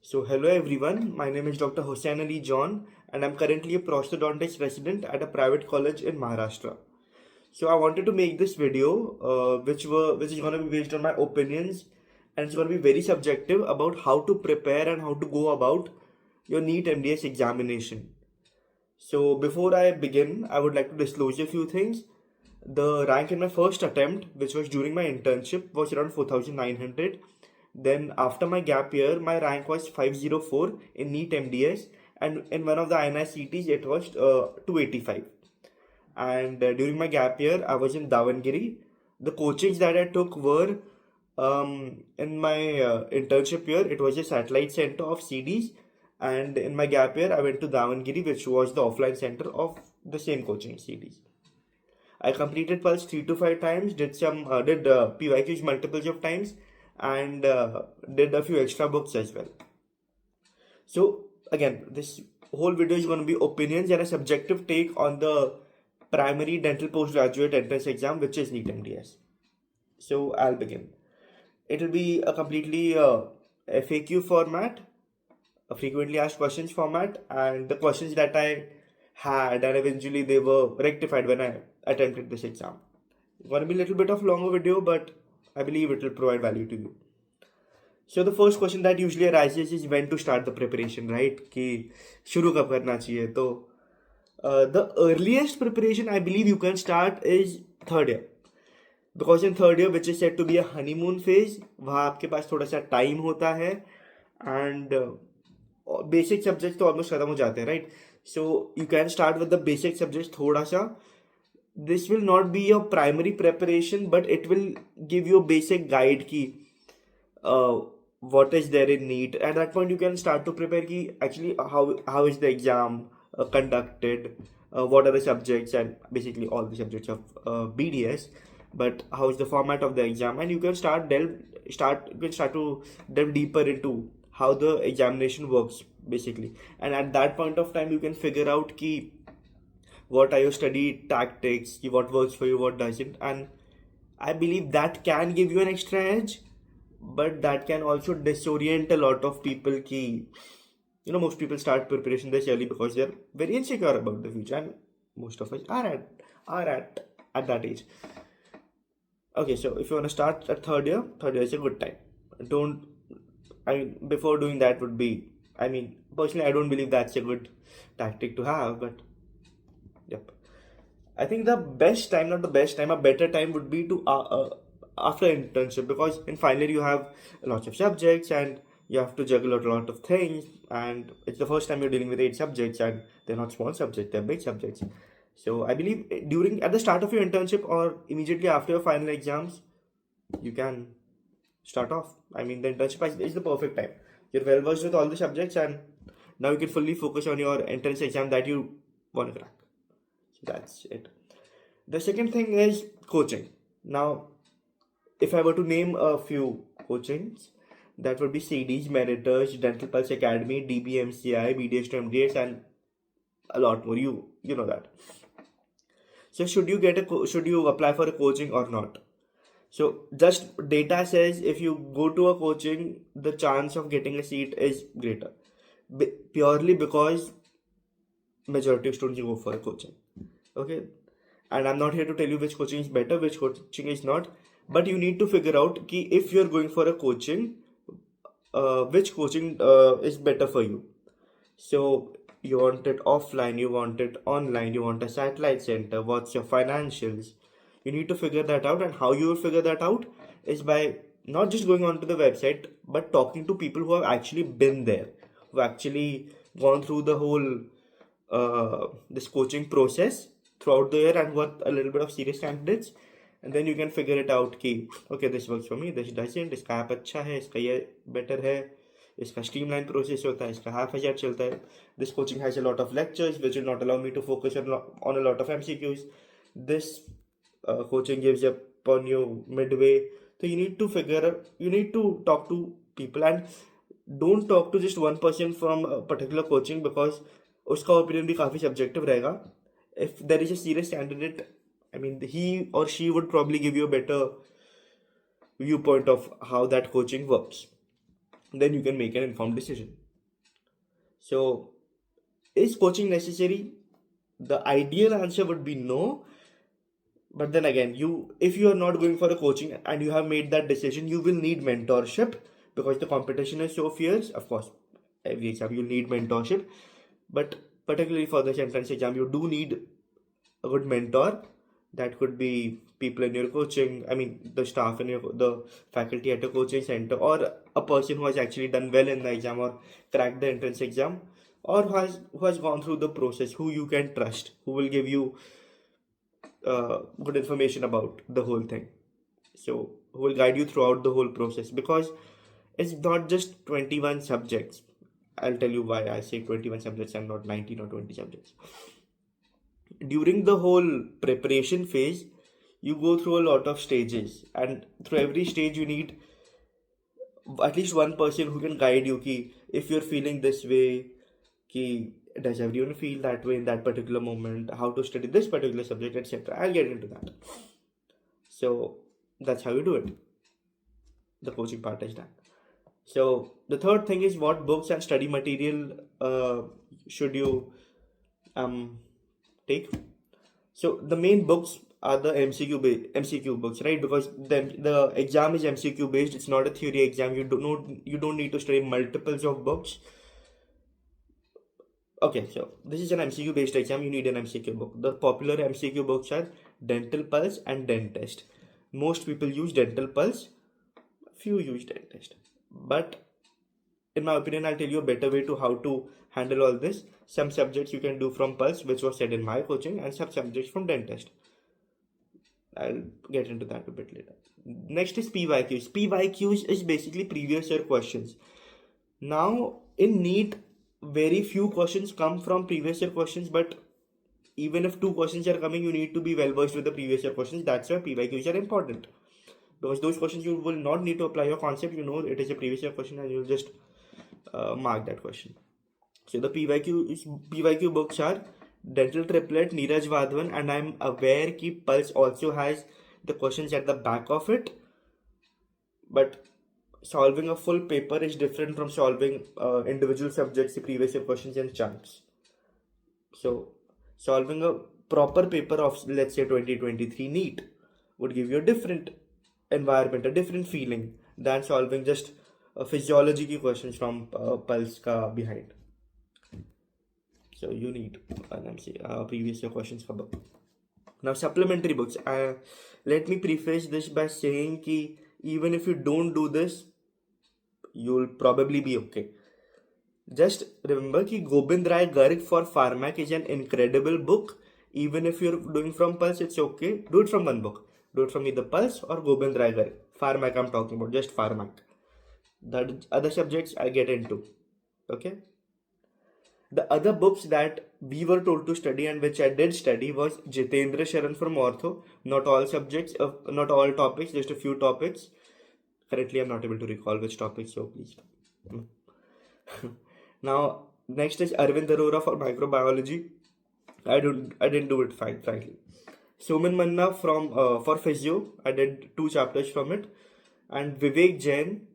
So, hello everyone, my name is Dr. Hussain Ali John, and I'm currently a prosthodontist resident at a private college in Maharashtra. So, I wanted to make this video, which is going to be based on my opinions, and it's going to be very subjective about how to prepare and how to go about your NEET-MDS examination. So, before I begin, I would like to disclose a few things. The rank in my first attempt, which was during my internship, was around 4,900. Then after my gap year, my rank was 504 in NEET MDS, and in one of the INI-CETEES it was 285. And during my gap year, I was in Davangere. The coachings that I took were in my internship year, it was a satellite center of CEDEES, and in my gap year, I went to Davangere, which was the offline center of the same coaching CEDEES. I completed Pulse 3 to 5 times, did PYQs multiples of times, and did a few extra books as well. So again, this whole video is going to be opinions and a subjective take on the primary dental postgraduate entrance exam, which is NEET-MDS. So I'll begin. It will be a completely FAQ format, a frequently asked questions format, and the questions that I had, and eventually they were rectified when I attempted this exam. It's going to be a little bit of longer video, but I believe it will provide value to you. So the first question that usually arises is when to start the preparation, right? कि शुरू कब करना चाहिए? तो the earliest preparation I believe you can start is third year, because in third year, which is said to be a honeymoon phase, वहाँ आपके पास थोड़ा सा time होता है, and basic subjects तो almost खत्म हो जाते हैं, right? So you can start with the basic subjects थोड़ा सा. This will not be your primary preparation, but it will give you a basic guide ki what is there in NEET. At that point, you can start to prepare ki actually how is the exam conducted, what are the subjects, and basically all the subjects of BDS. But how is the format of the exam, and you can start to delve deeper into how the examination works basically. And at that point of time, you can figure out ki what are your study tactics, what works for you, what doesn't. And I believe that can give you an extra edge, but that can also disorient a lot of people ki, most people start preparation this early because they're very insecure about the future, and most of us are at that age. Okay, so if you want to start at third year is a good time. Before doing that would be, personally I don't believe that's a good tactic to have, but yep. I think the best time, not the best time, a better time would be to after internship, because in final year you have lots of subjects and you have to juggle a lot of things, and it's the first time you're dealing with 8 subjects, and they're not small subjects, they're big subjects. So I believe at the start of your internship or immediately after your final exams, you can start off. The internship is the perfect time. You're well versed with all the subjects, and now you can fully focus on your entrance exam that you want to crack. That's it. The second thing is coaching. Now, if I were to name a few coachings, that would be CEDEES, Meriters, Dental Pulse Academy, DBMCI, BDSNext, and a lot more. You know that. So should you apply for a coaching or not? So just data says if you go to a coaching, the chance of getting a seat is greater, purely because majority of students go for a coaching. Okay, and I'm not here to tell you which coaching is better, which coaching is not, but you need to figure out ki if you're going for a coaching, which coaching is better for you. So you want it offline, you want it online, you want a satellite center, what's your financials? You need to figure that out, and how you will figure that out is by not just going onto the website, but talking to people who have actually been there, who have actually gone through the whole this coaching process throughout the year and got a little bit of serious candidates. And then you can figure it out कि okay, this works for me, this doesn't, इसका app अच्छा है, इसका ये better है, इसका streamline process होता है, इसका half हजार चलता है, this coaching has a lot of lectures which will not allow me to focus on a lot of MCQs, this coaching gives up on you midway. So you need to talk to people, and don't talk to just one person from a particular coaching, because उसका opinion भी काफ़ी subjective रहेगा. If there is a serious candidate, he or she would probably give you a better viewpoint of how that coaching works. then you can make an informed decision. So, is coaching necessary? The ideal answer would be no. But then again, if you are not going for a coaching and you have made that decision, you will need mentorship because the competition is so fierce. Of course, every exam you need mentorship, but particularly for this entrance exam, you do need a good mentor. That could be people in your coaching, I mean the staff in the faculty at a coaching center, or a person who has actually done well in the exam or cracked the entrance exam, or who has gone through the process, who you can trust, who will give you good information about the whole thing. So who will guide you throughout the whole process, because it's not just 21 subjects. I'll tell you why I say 21 subjects and not 19 or 20 subjects. During the whole preparation phase, you go through a lot of stages, and through every stage you need at least one person who can guide you ki if you're feeling this way, ki does everyone feel that way in that particular moment, how to study this particular subject, etc. I'll get into that. So that's how you do it. The coaching part is done. So the third thing is, what books and study material should you take? So the main books are the MCQ books, right? Because the exam is MCQ based. It's not a theory exam. You don't need to study multiples of books. Okay, so this is an MCQ based exam. You need an MCQ book. The popular MCQ books are Dental Pulse and DenTest. Most people use Dental Pulse. Few use DenTest. But in my opinion, I'll tell you a better way to how to handle all this. Some subjects you can do from Pulse, which was said in my coaching, and some subjects from DenTest. I'll get into that a bit later. Next is PYQs. PYQs is basically previous year questions. Now, in NEET, very few questions come from previous year questions, but even if 2 questions are coming, you need to be well versed with the previous year questions. That's why PYQs are important. Because those questions you will not need to apply your concept. You know it is a previous year question and you'll just mark that question. So the PYQ books are Dental Triplet, Neeraj Vadhavan, and I'm aware that Pulse also has the questions at the back of it. But solving a full paper is different from solving individual subjects, the previous year questions in chunks. So solving a proper paper of, let's say, 2023 NEET would give you a different environment, a different feeling than solving just physiology ki questions from Pulse ka behind. So you need previous year questions for book. Now supplementary books. Let me preface this by saying ki even if you don't do this, you'll probably be okay. Just remember ki Gobind Rai Garg for Pharmac is an incredible book. Even if you're doing from Pulse, it's okay. Do it from one book. Do it from either Pulse or Gobind Rai Garg. Pharmac I'm talking about, just Pharmac. The other subjects I get into. Okay? The other books that we were told to study and which I did study was Jitendra Sharan from Ortho. Not all subjects, not all topics, just a few topics. Currently, I'm not able to recall which topics, so please. Now, next is Arvind Arora for microbiology. I didn't do it fine, frankly. Soman Manna for physio. I did 2 chapters from it, and Vivek Jain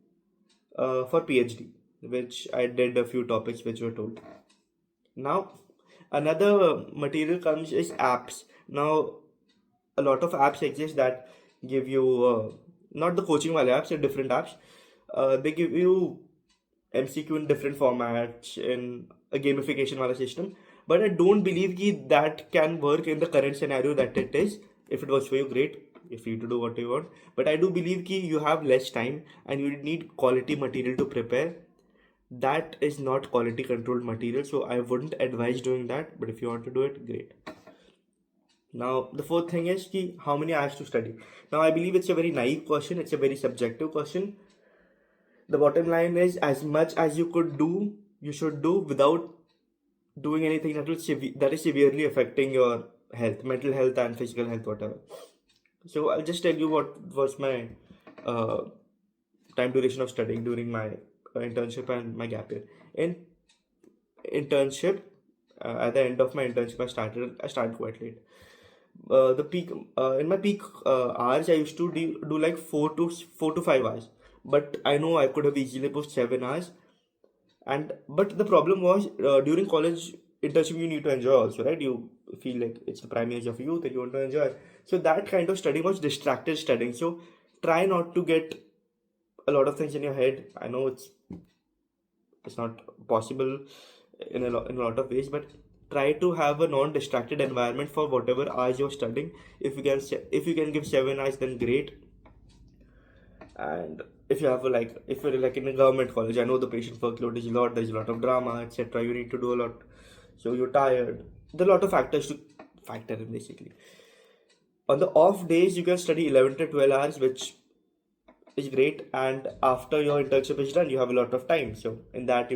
for PhD, which I did a few topics which were told. Now, another material comes is apps. Now, a lot of apps exist that give you, not the coaching wale apps, they're different apps. They give you MCQ in different formats in a gamification wala system. But I don't believe that can work in the current scenario that it is. If it works for you, great. You're free to do what you want. But I do believe you have less time and you need quality material to prepare. That is not quality controlled material, so I wouldn't advise doing that. But if you want to do it, great. Now, the fourth thing is how many hours to study. Now, I believe it's a very naive question. It's a very subjective question. The bottom line is, as much as you could do, you should do without doing anything that is severely affecting your health, mental health and physical health, whatever. So I'll just tell you what was my time duration of studying during my internship and my gap year. In internship, at the end of my internship, I started quite late. In my peak hours, I used to do like 4 to 5 hours. but I know I could have easily pushed 7 hours. But the problem was, during college internship you need to enjoy also, right? You feel like it's the prime age of youth and you want to enjoy. So that kind of studying was distracted studying. So try not to get a lot of things in your head. I know it's not possible in a lot of ways, but try to have a non-distracted environment for whatever hours you're studying. If you can give 7 hours, then great. And if you have if you're like in a government college, I know the patient workload is a lot, there's a lot of drama, etc. You need to do a lot, so you're tired. There are a lot of factors to factor in basically. On the off days, you can study 11 to 12 hours, which is great. And after your internship is done, you have a lot of time. So in that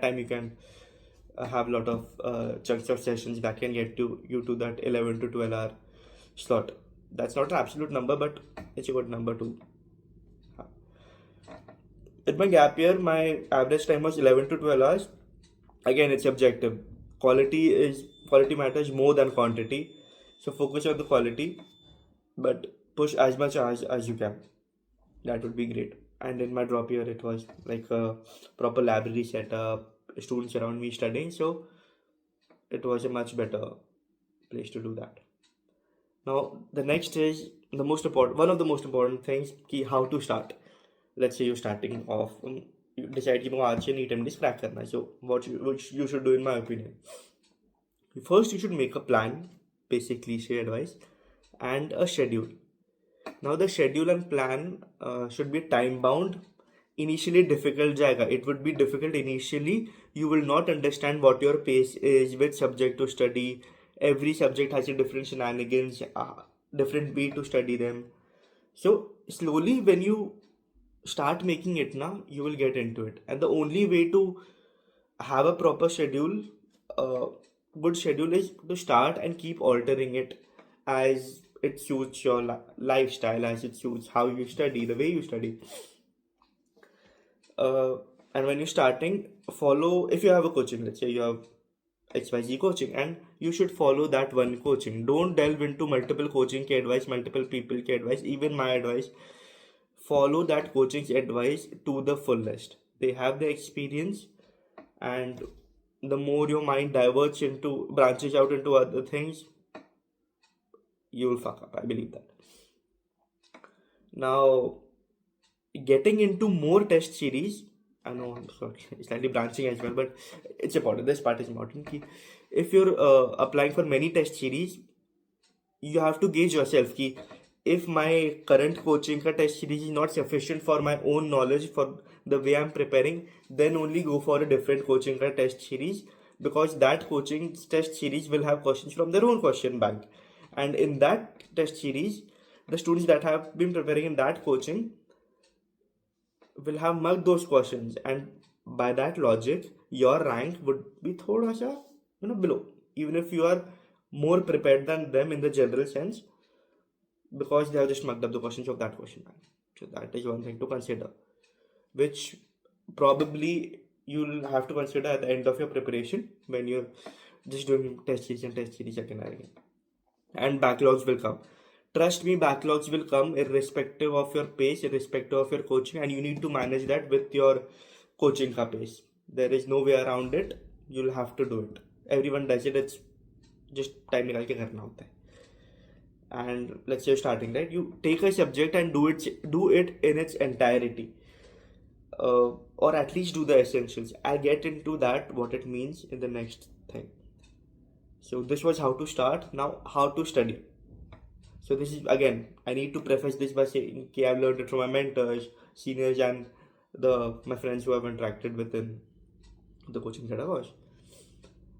time you can have a lot of chunks of sessions that can get you to that 11 to 12 hour slot. That's not an absolute number, but it's a good number to have. In my gap year, my average time was 11 to 12 hours. Again, it's subjective. Quality matters more than quantity. So focus on the quality, but push as much as you can. That would be great. And in my drop year, it was like a proper library setup, students around me studying, so it was a much better place to do that. Now the next is one of the most important things, how to start. Let's say you're starting off, you decide कि आज से NEET-MDS crack करना है. So what you should do, in my opinion, first you should make a plan, basic cliche advice, and a schedule. Now the schedule and plan should be time bound. Initially difficult jayega. It would be difficult initially. You will not understand what your pace is, which subject to study. Every subject has a different shenanigans, different way to study them. So slowly, when you start making it now, you will get into it. And the only way to have a proper schedule, good schedule, is to start and keep altering it as it suits your lifestyle, as it suits how you study, the way you study. And when you're starting, follow, if you have a coaching, let's say you have XYZ coaching, and you should follow that one coaching. Don't delve into multiple coaching ki advice, multiple people ki advice, even my advice. Follow that coaching's advice to the fullest. They have the experience, and the more your mind branches out into other things, you will fuck up. I believe that. Now, getting into more test series, I know I'm slightly branching as well, but it's important. This part is important. If you're applying for many test series, you have to gauge yourself. If my current coaching ka test series is not sufficient for my own knowledge, for the way I'm preparing, then only go for a different coaching ka test series, because that coaching test series will have questions from their own question bank. And in that test series, the students that have been preparing in that coaching will have marked those questions, and by that logic, your rank would be thoda sa, below, even if you are more prepared than them in the general sense, because they have just marked up the questions of that question bank. So that is one thing to consider, which probably you'll have to consider at the end of your preparation when you're just doing test series again and again. And backlogs will come. Trust me, backlogs will come irrespective of your pace, irrespective of your coaching, and you need to manage that with your coaching ka pace. There is no way around it. You'll have to do it. Everyone does it. It's just time nikal ke karna hota hai. And let's say you're starting, right? You take a subject and do it in its entirety, or at least do the essentials. I'll get into that, what it means, in the next thing. So this was how to start. Now, how to study. So this is, again, I need to preface this by saying I've learned it from my mentors, seniors, and my friends who I've interacted with in the coaching that I was.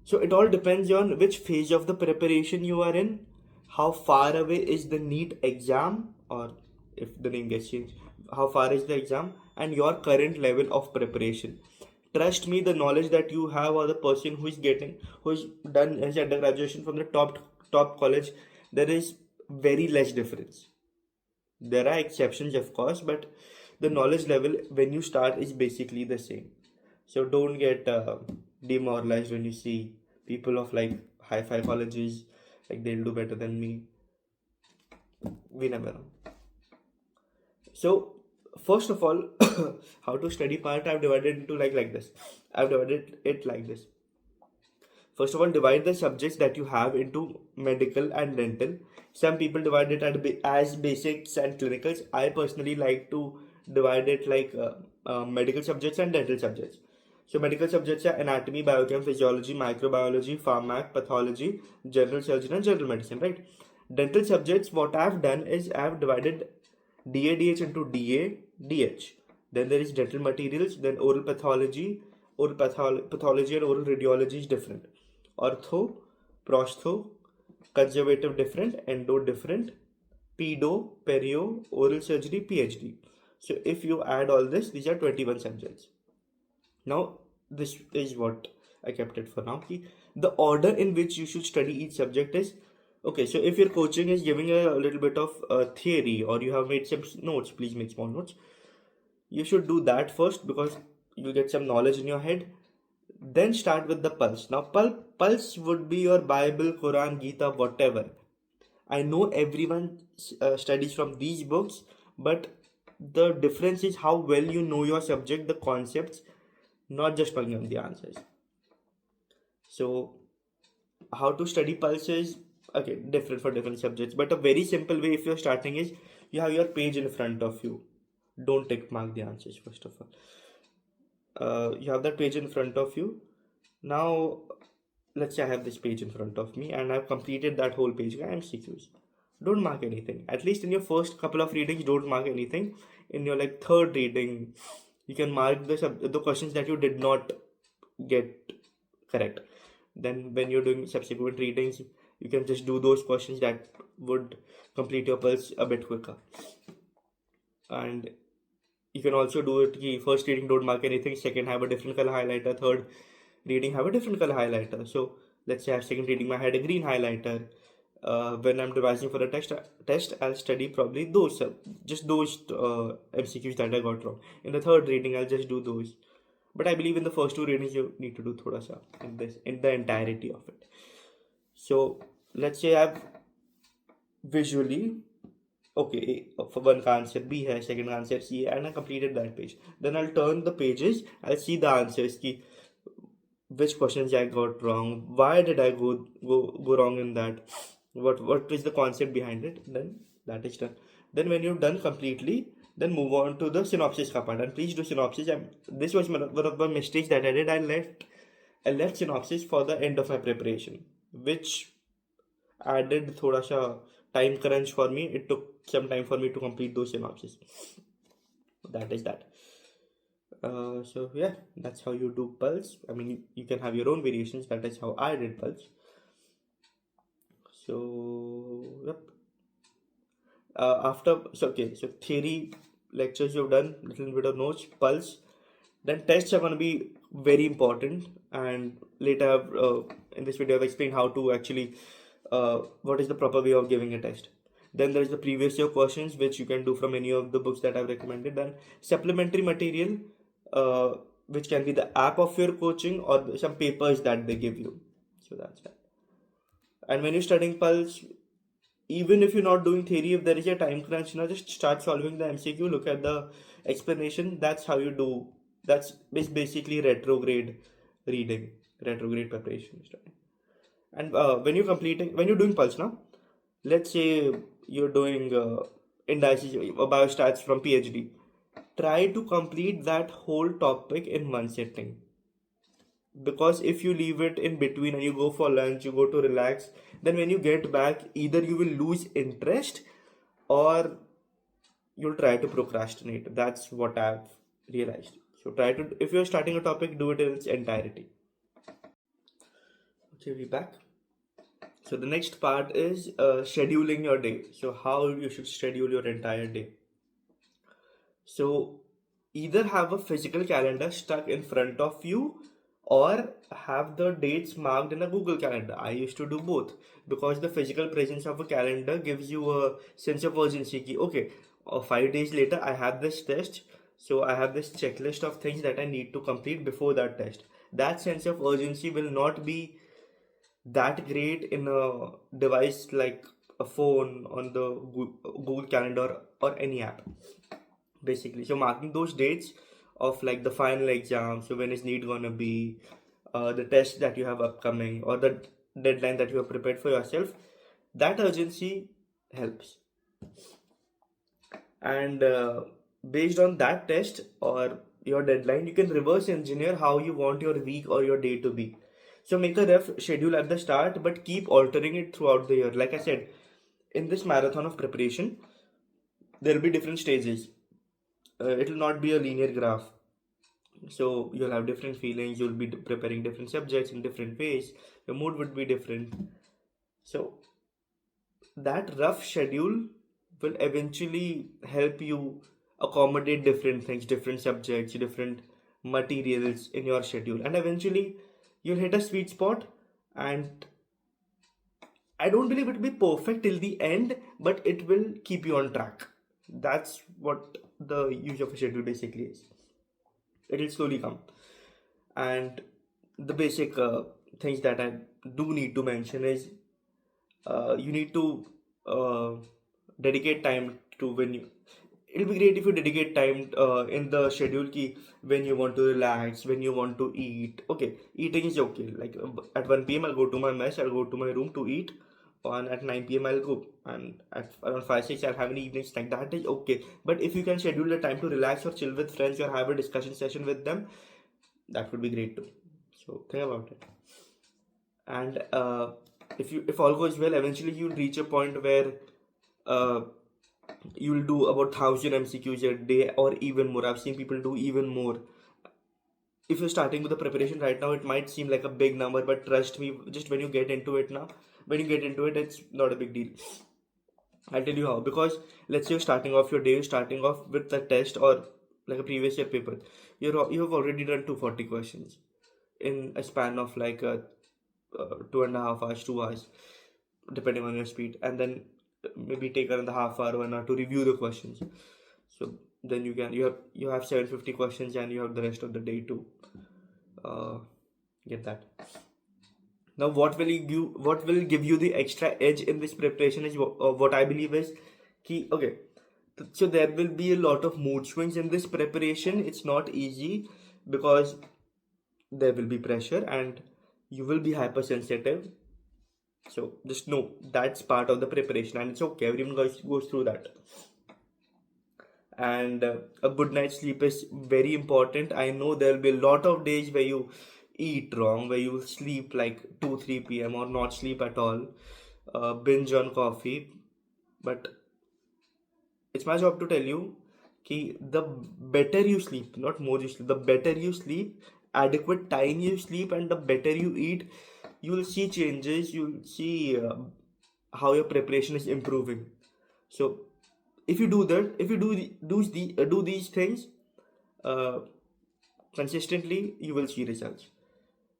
So it all depends on which phase of the preparation you are in, how far away is the NEET exam, or if the name gets changed, how far is the exam, and your current level of preparation. Trust me, the knowledge that you have, or the person who's done his undergraduation from the top college, there is very less difference. There are exceptions, of course, but the knowledge level when you start is basically the same. So don't get demoralized when you see people of like high-fi colleges, like they'll do better than me. We never know. So first of all, how to study part, I've divided into like this. I've divided it like this. First of all, divide the subjects that you have into medical and dental. Some people divide it as basics and clinicals. I personally like to divide it like medical subjects and dental subjects. So medical subjects are anatomy, biochem, physiology, microbiology, pharmac, pathology, general surgery, and general medicine, right? Dental subjects, what I've done is I've divided DADH into DA, DH. Then there is dental materials, then pathology and oral radiology is different. Ortho, prostho, conservative different, endo different, pedo, perio, oral surgery, PhD. So if you add all this, these are 21 subjects. Now, this is what I kept it for now. The order in which you should study each subject is, okay, so if your coaching is giving a little bit of theory, or you have made some notes, please make small notes. You should do that first because you'll get some knowledge in your head. Then start with the pulse. Now, pulse would be your Bible, Quran, Gita, whatever. I know everyone studies from these books, but the difference is how well you know your subject, the concepts, not just plugging on the answers. So, how to study pulse is, okay, different for different subjects, but a very simple way if you're starting is you have your page in front of you. Don't tick mark the answers first of all. You have that page in front of you. Now, let's say I have this page in front of me and I've completed that whole page. MCQs. Don't mark anything. At least in your first couple of readings, don't mark anything. In your third reading, you can mark the questions that you did not get correct. Then when you're doing subsequent readings, you can just do those questions that would complete your pulse a bit quicker. And you can also do it, first reading don't mark anything, second have a different color highlighter, third reading have a different color highlighter. So let's say I have second reading, I had a green highlighter. When I'm revising for a test, I'll study probably those MCQs that I got wrong. In the third reading, I'll just do those. But I believe in the first two readings, you need to do thoda sa in the entirety of it. So let's say I've visually, okay, for one answer B hai, second answer C, and I completed that page. Then I'll turn the pages, I'll see the answers, which questions I got wrong, why did I go wrong in that, what is the concept behind it. Then that is done. Then when you're done completely, then move on to the synopsis part, and please do synopsis. This was one of the mistakes that I did. I left synopsis for the end of my preparation, which added thoda sa time crunch for me. It took some time for me to complete those synopsis. That is that. So yeah, that's how you do pulse. I mean, you can have your own variations. That is how I did pulse. So yep. So theory lectures you've done, little bit of notes, pulse. Then tests are going to be very important, and later in this video I've explained how to actually what is the proper way of giving a test. Then there is the previous year questions, which you can do from any of the books that I've recommended. Then supplementary material, which can be the app of your coaching or some papers that they give you. So that's that. And when you're studying pulse, even if you're not doing theory, if there is a time crunch, just start solving the MCQ, look at the explanation. That's how you do. That's basically retrograde reading, retrograde preparation. And when you're doing pulse now, let's say you're doing indices or biostats from PhD, try to complete that whole topic in one sitting. Because if you leave it in between and you go for lunch, you go to relax, then when you get back, either you will lose interest or you'll try to procrastinate. That's what I've realized. So if you're starting a topic, do it in its entirety. Okay, we're back. So the next part is scheduling your day. So how you should schedule your entire day. So either have a physical calendar stuck in front of you or have the dates marked in a Google Calendar. I used to do both because the physical presence of a calendar gives you a sense of urgency. Okay, 5 days later I have this test, so I have this checklist of things that I need to complete before that test. That sense of urgency will not be that great in a device like a phone, on the Google Calendar or any app. basically. So marking those dates of like the final exam, so when is NEET gonna be, the test that you have upcoming, or the deadline that you have prepared for yourself, that urgency helps. And based on that test or your deadline, you can reverse engineer how you want your week or your day to be. So make a rough schedule at the start, but keep altering it throughout the year. Like I said, in this marathon of preparation, there will be different stages. It will not be a linear graph. So you'll have different feelings, you'll be preparing different subjects in different ways, your mood would be different. So that rough schedule will eventually help you accommodate different things, different subjects, different materials in your schedule, and eventually you'll hit a sweet spot. And I don't believe it will be perfect till the end, but it will keep you on track. That's what the use of a schedule basically is. It will slowly come. And the basic things that I do need to mention is you need to dedicate time to when you. It'll be great if you dedicate time in the schedule ki when you want to relax, when you want to eat. Okay, eating is okay. Like at 1 p.m. I'll go to my mess, I'll go to my room to eat. And at 9 p.m. I'll go. And at around 5, 6, I'll have an evening snack. That is okay. But if you can schedule the time to relax or chill with friends or have a discussion session with them, that would be great too. So think about it. And if all goes well, eventually you'll reach a point where uh, you'll do about 1,000 MCQs a day or even more. I've seen people do even more. If you're starting with the preparation right now, it might seem like a big number, but trust me, just when you get into it now, it's not a big deal. I'll tell you how. Because let's say you're starting off your day, starting off with a test or like a previous year paper. You have already done 240 questions in a span of like 2.5 hours, 2 hours, depending on your speed, and then maybe take another half hour, 1 hour to review the questions. So then you have 750 questions and you have the rest of the day to get that. Now, what will give you the extra edge in this preparation is what I believe is key. Okay, so there will be a lot of mood swings in this preparation. It's not easy because there will be pressure and you will be hypersensitive. So just know that's part of the preparation and it's okay. Everyone goes through that. And a good night's sleep is very important. I know there will be a lot of days where you eat wrong, where you sleep like 2 3 p.m. or not sleep at all, binge on coffee. But it's my job to tell you कि the better you sleep, not more you sleep, the better you sleep, adequate time you sleep, and the better you eat, you'll see changes. You'll see how your preparation is improving. So if you do that, if you do these things uh, consistently, you will see results.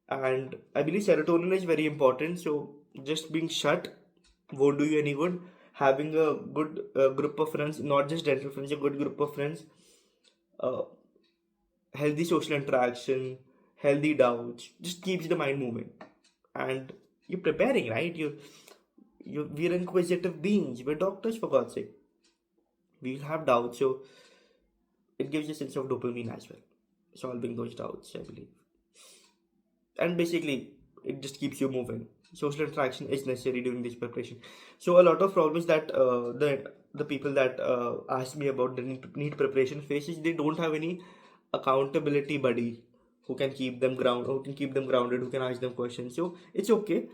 And I believe serotonin is very important. So just being shut won't do you any good. Having a good group of friends, not just dental friends, a good group of friends, uh, healthy social interaction, healthy doubts, just keeps the mind moving. And you're preparing, right? We're inquisitive beings. We're doctors, for God's sake. We'll have doubts, so it gives a sense of dopamine as well, solving those doubts, I believe. And basically, it just keeps you moving. Social interaction is necessary during this preparation. So a lot of problems that the people that ask me about the NEET preparation faces, they don't have any accountability buddy who can keep them grounded, who can ask them questions. So it's okay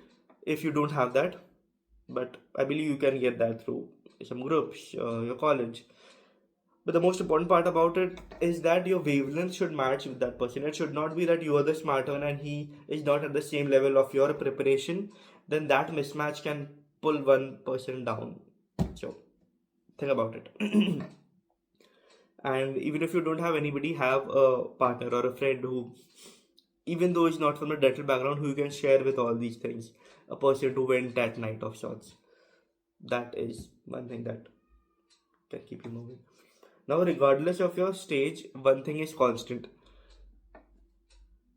if you don't have that, but I believe you can get that through some groups, your college. But the most important part about it is that your wavelength should match with that person. It should not be that you are the smart one and he is not at the same level of your preparation. Then that mismatch can pull one person down. So think about it. And even if you don't have anybody, have a partner or a friend who, even though is not from a dental background, who you can share with all these things. A person to vent at night of sorts. That is one thing that can keep you moving. Now, regardless of your stage, one thing is constant.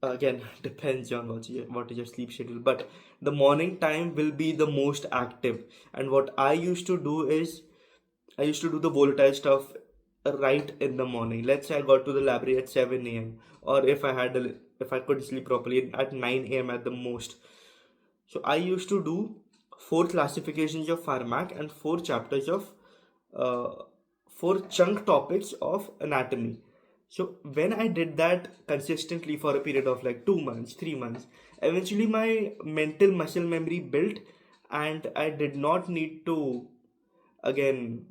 Again, depends on what is your sleep schedule, but the morning time will be the most active. And what I used to do is, I used to do the volatile stuff right in the morning. Let's say I got to the library at 7 a.m. or if I could sleep properly at 9 a.m. at the most. So I used to do four classifications of pharmac and four chapters of uh, four chunk topics of anatomy. So when I did that consistently for a period of like 2 months, 3 months, eventually my mental muscle memory built, and I did not need to again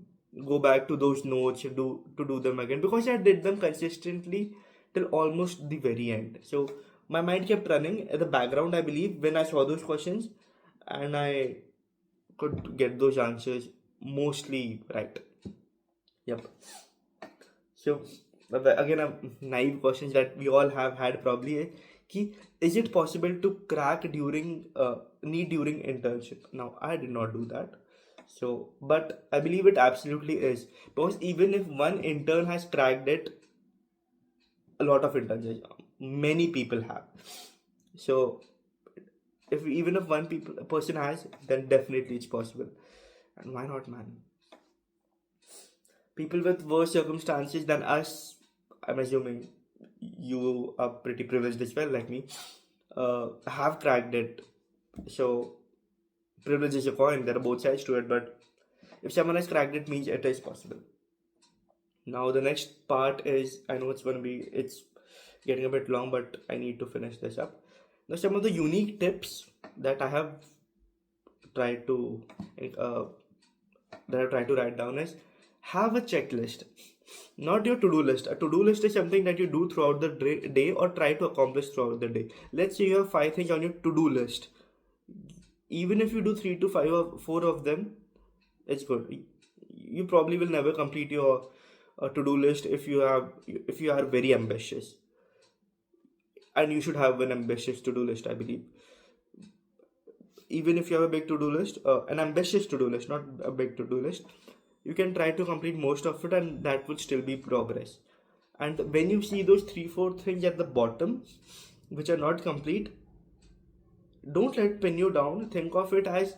go back to those notes to do them again, because I did them consistently till almost the very end. So my mind kept running in the background, I believe, when I saw those questions, and I could get those answers mostly right. Yep. So again, a naive questions that we all have had probably ki, is it possible to crack during NEET during internship? Now I did not do that. So, but I believe it absolutely is, because even if one intern has cracked it, a lot of interns, many people have. So, if even if a person has, then definitely it's possible. And why not, man? People with worse circumstances than us, I'm assuming you are pretty privileged as well, like me, have cracked it. So, privilege is a coin. There are both sides to it, but if someone has cracked it, means it is possible. Now the next part is, I know it's getting a bit long, but I need to finish this up. Now some of the unique tips that I have tried to uh, write down is, have a checklist, not your to-do list. A to-do list is something that you do throughout the day or try to accomplish throughout the day. Let's say you have 5 things on your to-do list. Even if you do 3 to 5 or 4 of them, it's good. You probably will never complete your to-do list if you are very ambitious, and you should have an ambitious to-do list, I believe. Even if you have a big to-do list, an ambitious to-do list, not a big to-do list, you can try to complete most of it, and that would still be progress. And when you see those 3-4 things at the bottom which are not complete, don't let it pin you down. Think of it as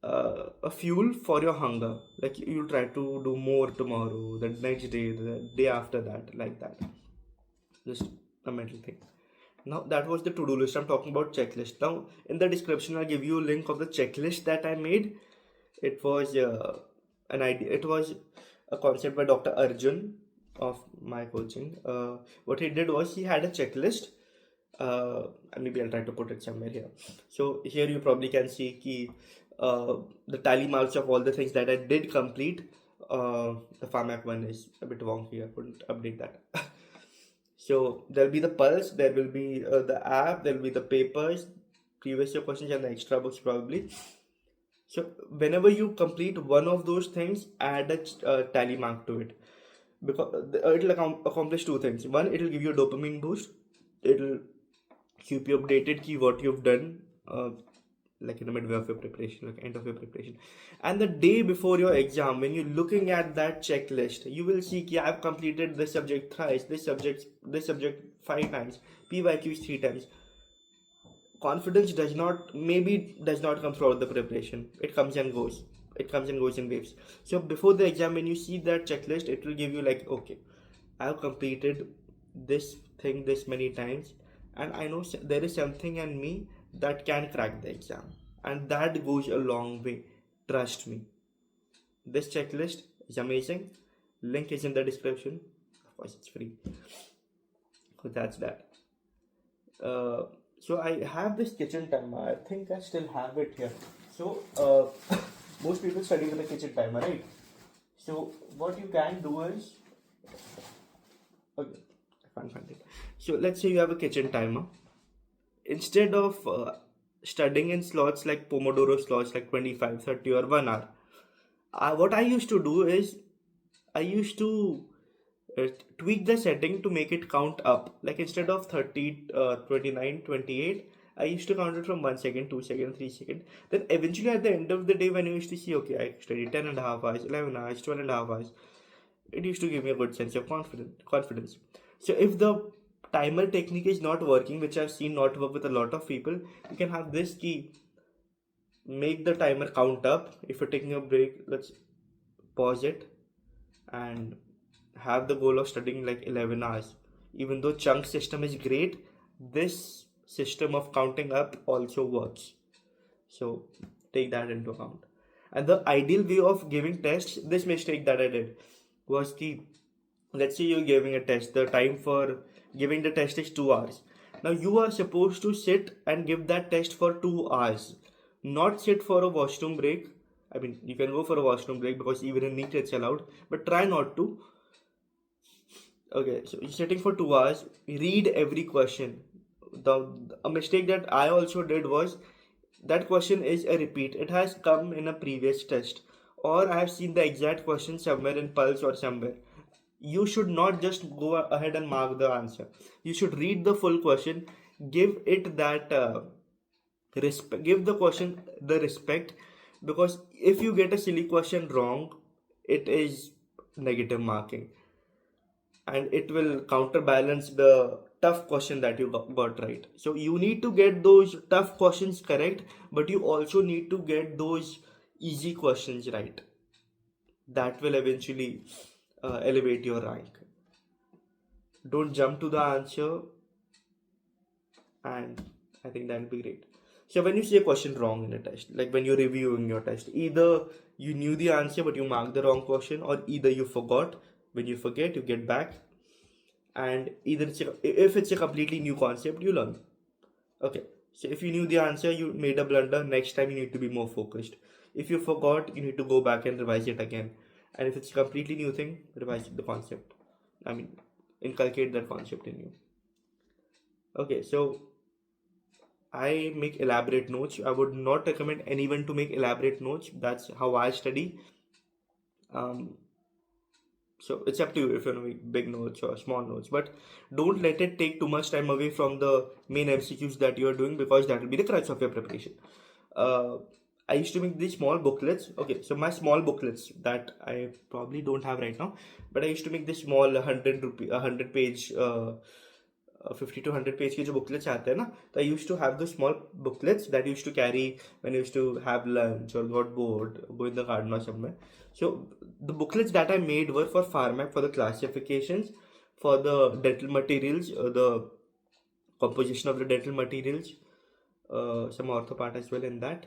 a fuel for your hunger. Like you try to do more tomorrow, the next day, the day after that, like that. Just a mental thing. Now that was the to-do list. I'm talking about checklist. Now in the description I'll give you a link of the checklist that I made. It was an idea. It was a concept by Dr. Arjun of my coaching. What he did was, he had a checklist. Maybe I'll try to put it somewhere here. So here you probably can see ki, the tally marks of all the things that I did complete. The pharmac one is a bit wonky. I couldn't update that. So there'll be the pulse, there will be the app, there will be the papers, previous year questions, and the extra books probably. So whenever you complete one of those things, add a tally mark to it, because it'll accomplish two things. One, it'll give you a dopamine boost. It'll keep you updated ki what you've done, like in the midway of your preparation, like end of your preparation. And the day before your exam, when you're looking at that checklist, you will see ki I've completed this subject thrice, this subject 5 times, PYQs 3 times. Confidence does not come throughout the preparation. It comes and goes. It comes and goes in waves. So before the exam, when you see that checklist, it will give you like, okay, I've completed this thing this many times, and I know there is something in me that can crack the exam, and that goes a long way. Trust me. This checklist is amazing. Link is in the description. Of course, it's free. So that's that. So I have this kitchen timer. I think I still have it here. So most people study with a kitchen timer, right? So what you can do is, okay, I can't find it. So let's say you have a kitchen timer. Instead of studying in slots like Pomodoro slots, like 25, 30 or 1 hour, what I used to do is, I used to tweak the setting to make it count up. Like instead of 30, 29, 28, I used to count it from 1 second, 2 second, 3 second. Then eventually at the end of the day, when I used to see, okay, I studied 10 and a half hours, 11 hours, 12 and a half hours, it used to give me a good sense of confidence. So if the timer technique is not working, which I've seen not work with a lot of people, you can have this key, make the timer count up. If you're taking a break, let's pause it, and have the goal of studying like 11 hours. Even though chunk system is great, this system of counting up also works. So take that into account. And the ideal way of giving tests, this mistake that I did was the, let's say you're giving a test, the time for giving the test is 2 hours. Now you are supposed to sit and give that test for 2 hours, not sit for a washroom break. I mean, you can go for a washroom break because even in NEET it's allowed, but try not to. Okay, so you're sitting for 2 hours, read every question. A mistake that I also did was that question is a repeat. It has come in a previous test, or I have seen the exact question somewhere in Pulse or somewhere. You should not just go ahead and mark the answer. You should read the full question, give it that respect, give the question the respect, because if you get a silly question wrong, it is negative marking, and it will counterbalance the tough question that you got right. So you need to get those tough questions correct, but you also need to get those easy questions right. That will eventually elevate your rank. Don't jump to the answer, and I think that will be great. So when you see a question wrong in a test, like when you're reviewing your test, either you knew the answer but you marked the wrong question, or either you forgot. When you forget, you get back, and either if it's a completely new concept, you learn. Okay, so if you knew the answer, you made a blunder, next time you need to be more focused. If you forgot, you need to go back and revise it again. And if it's a completely new thing, revise the concept. I mean, inculcate that concept in you. Okay, so I make elaborate notes. I would not recommend anyone to make elaborate notes. That's how I study. Um, so it's up to you if you want to make big notes or small notes, but don't let it take too much time away from the main MCQs that you are doing, because that will be the crux of your preparation. Uh, I used to make these small booklets. Okay, so my small booklets that I probably don't have right now, but I used to make this small 100 page 50 to 100 page के जो booklets आते हैं ना, तो I used to have the small booklets that I used to carry when I used to have lunch or got bored, go in the garden or somewhere. So the booklets that I made were for pharmac, for the classifications, for the dental materials, the composition of the dental materials, some ortho part as well in that.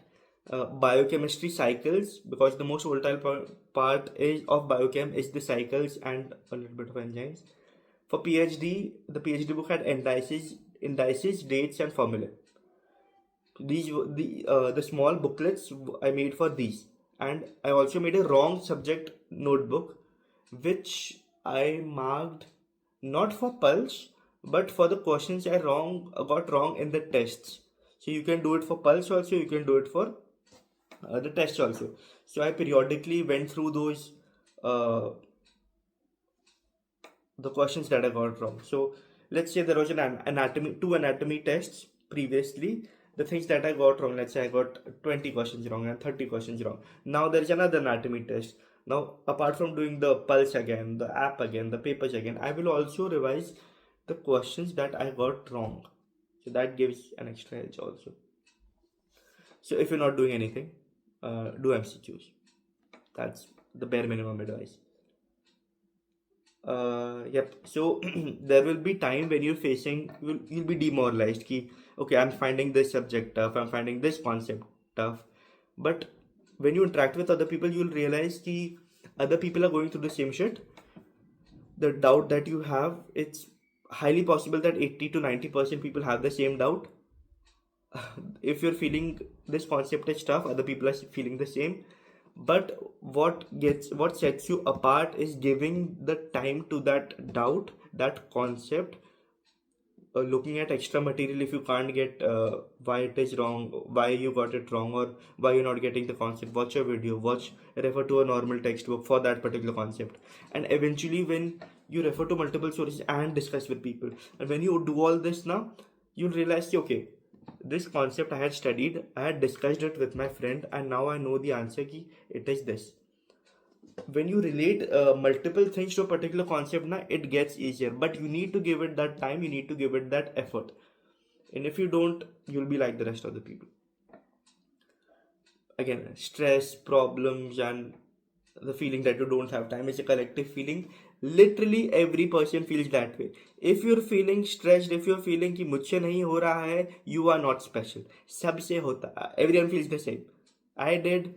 Biochemistry cycles, because the most volatile part is of biochem is the cycles and a little bit of enzymes. For PhD, the PhD book had indices, dates, and formulae. These were the small booklets I made for these, and I also made a wrong subject notebook, which I marked not for Pulse, but for the questions I got wrong in the tests. So you can do it for Pulse also. You can do it for the tests also. So I periodically went through those. The questions that I got wrong. So let's say there was two anatomy tests previously. The things that I got wrong, let's say I got 20 questions wrong and 30 questions wrong. Now there's another anatomy test. Now, apart from doing the Pulse again, the app again, the papers again, I will also revise the questions that I got wrong. So that gives an extra edge also. So if you're not doing anything, do MCQs. That's the bare minimum advice. Yep. So there will be time when you'll be demoralized. Ki, okay, I'm finding this subject tough. I'm finding this concept tough. But when you interact with other people, you'll realize ki other people are going through the same shit. The doubt that you have, it's highly possible that 80 to 90% people have the same doubt. If you're feeling this concept is tough, other people are feeling the same. But what sets you apart is giving the time to that doubt, that concept, looking at extra material if you can't get why it is wrong, why you got it wrong, or why you're not getting the concept. Watch a video, refer to a normal textbook for that particular concept, and eventually when you refer to multiple sources and discuss with people, and when you do all this now, you'll realize, okay, this concept I had studied, I had discussed it with my friend, and now I know the answer ki it is this. When you relate multiple things to a particular concept, it gets easier, but you need to give it that time, you need to give it that effort, and if you don't, you'll be like the rest of the people. Again, stress, problems, and the feeling that you don't have time is a collective feeling. Literally every person feels that way. If you're feeling stressed, if you're feeling कि मुझसे नहीं हो रहा है, you are not special. सबसे होता है. Everyone feels the same. I did.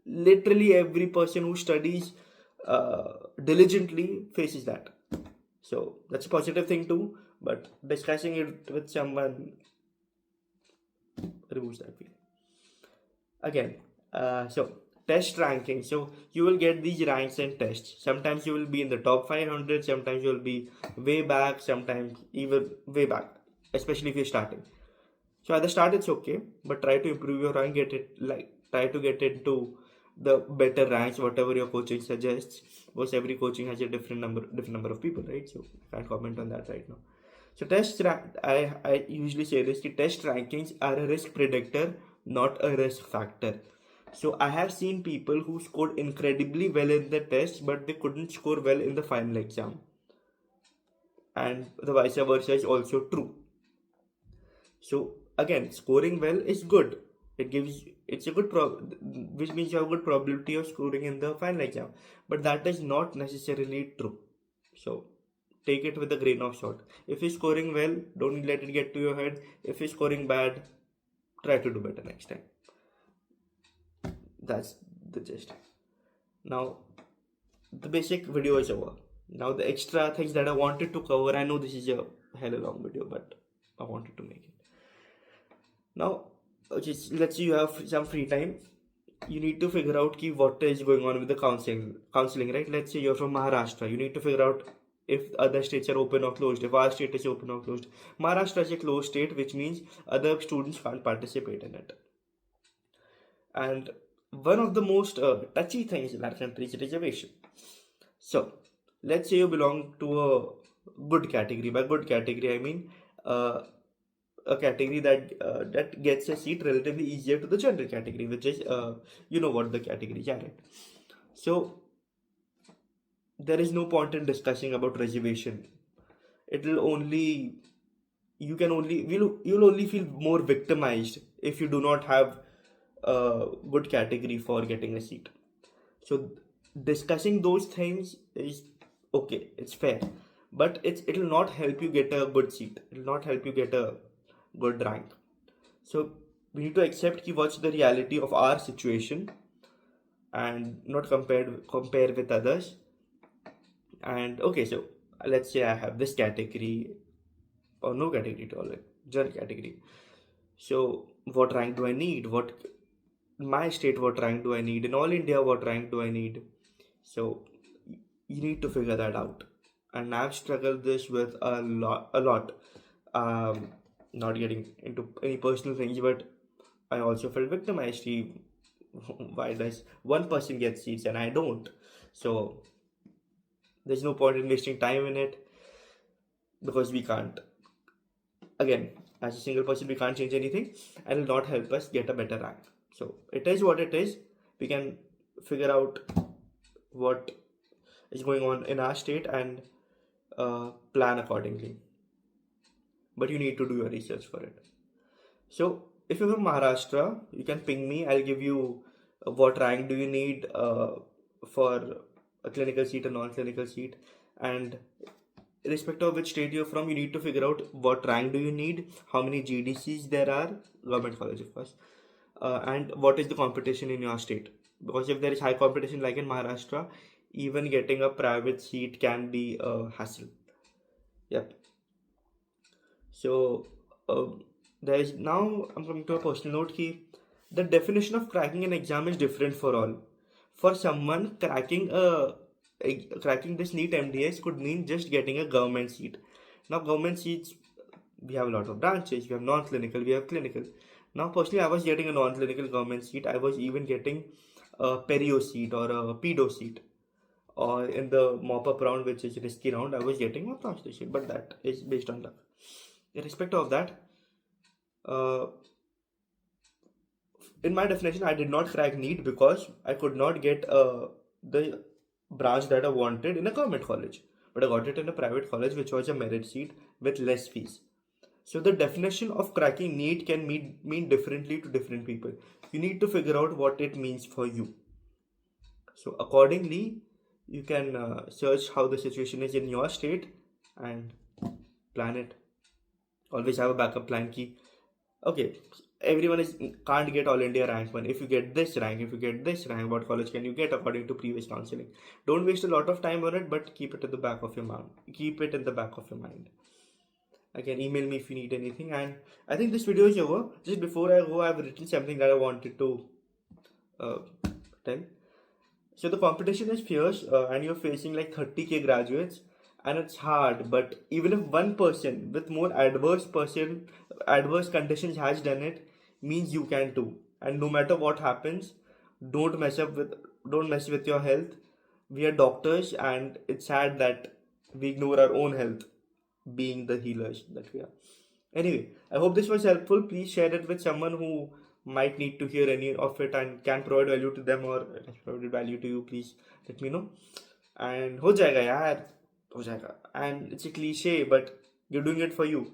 Literally every person who studies diligently faces that. So that's a positive thing too. But discussing it with someone removes that feeling. Again, so test ranking. So you will get these ranks and tests. Sometimes you will be in the top 500, sometimes you will be way back, sometimes even way back, especially if you're starting. So at the start it's okay, but try to improve your rank, try to get into the better ranks, whatever your coaching suggests, because every coaching has a different number of people, right? So I can't comment on that right now. So I usually say this, test rankings are a risk predictor, not a risk factor. So I have seen people who scored incredibly well in the test, but they couldn't score well in the final exam. And the vice versa is also true. So again, scoring well is good. It's a good which means you have a good probability of scoring in the final exam. But that is not necessarily true. So take it with a grain of salt. If you're scoring well, don't let it get to your head. If you're scoring bad, try to do better next time. That's the gist. Now, the basic video is over. Now, the extra things that I wanted to cover, I know this is a hella long video, but I wanted to make it. Now, let's say you have some free time. You need to figure out what is going on with the counseling, right? Let's say you're from Maharashtra. You need to figure out if other states are open or closed, if our state is open or closed. Maharashtra is a closed state, which means other students can't participate in it. And one of the most touchy things in our country is reservation. So, let's say you belong to a good category. By good category, I mean a category that gets a seat relatively easier to the general category, which is you know what the categories are, right? So there is no point in discussing about reservation. It'll only you'll only feel more victimized if you do not have a good category for getting a seat. So discussing those things is okay, it's fair, but it'll not help you get a good seat. It'll not help you get a good rank. So we need to accept what's the reality of our situation and not compare with others. And okay, so let's say I have this category or no category at all, like general category. So what rank do I need? What my state, what rank do I need? In all India, what rank do I need? So you need to figure that out. And I've struggled this with a lot. Not getting into any personal things, but I also felt victimized. Why does one person get seats and I don't? So there's no point in wasting time in it, because we can't. Again, as a single person, we can't change anything, and it will not help us get a better rank. So it is what it is. We can figure out what is going on in our state and plan accordingly. But you need to do your research for it. So if you're from Maharashtra, you can ping me. I'll give you what rank do you need for a clinical seat, a non-clinical seat, and irrespective of which state you're from, you need to figure out what rank do you need, how many GDCs there are, government college of course, and what is the competition in your state. Because if there is high competition like in Maharashtra, even getting a private seat can be a hassle. Yep. So there is now, I'm coming to a personal note key. The definition of cracking an exam is different for all. For someone, cracking this NEET-MDS could mean just getting a government seat. Now government seats, we have a lot of branches. We have non-clinical, we have clinical. Now personally, I was getting a non-clinical government seat. I was even getting a perio seat or a pedo seat. Or in the mop-up round, which is risky round, I was getting a prostate seat. But that is based on luck. Irrespective of that, in my definition, I did not crack NEET because I could not get the branch that I wanted in a government college, but I got it in a private college, which was a merit seat with less fees. So the definition of cracking NEET can mean differently to different people. You need to figure out what it means for you. So accordingly you can search how the situation is in your state and plan it. Always have a backup plan key. Okay, everyone is can't get all India rank one. If you get this rank, if you get this rank, what college can you get according to previous counseling? Don't waste a lot of time on it, but keep it at the back of your mind. Keep it in the back of your mind. Again, email me if you need anything. And I think this video is over. Just before I go, I've written something that I wanted to uh, tell. So the competition is fierce, and you're facing like 30k graduates, and it's hard. But even if one person with more adverse conditions has done it, means you can too. And no matter what happens, don't mess up with don't mess with your health. We are doctors, and it's sad that we ignore our own health, being the healers that we are. Anyway, I hope this was helpful. Please share it with someone who might need to hear any of it and can provide value to them, or it has provided value to you. Please let me know. And ho jayega yaar, ho jayega. And it's a cliche, but you're doing it for you.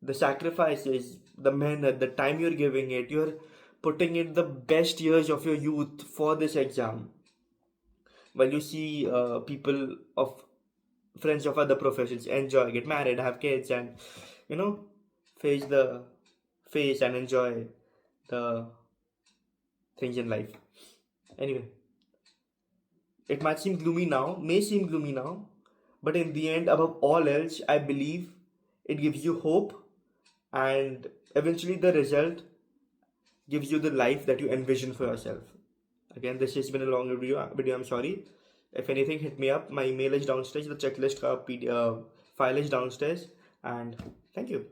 The sacrifices, the mehnat, the time you're giving it, you're putting in the best years of your youth for this exam. While you see people of friends of other professions enjoy, get married, have kids, and you know, face and enjoy the things in life. Anyway, it may seem gloomy now, but in the end, above all else, I believe it gives you hope, and eventually the result gives you the life that you envision for yourself. Again, this has been a long video. I'm sorry. If anything, hit me up. My email is downstairs. The checklist file is downstairs. And thank you.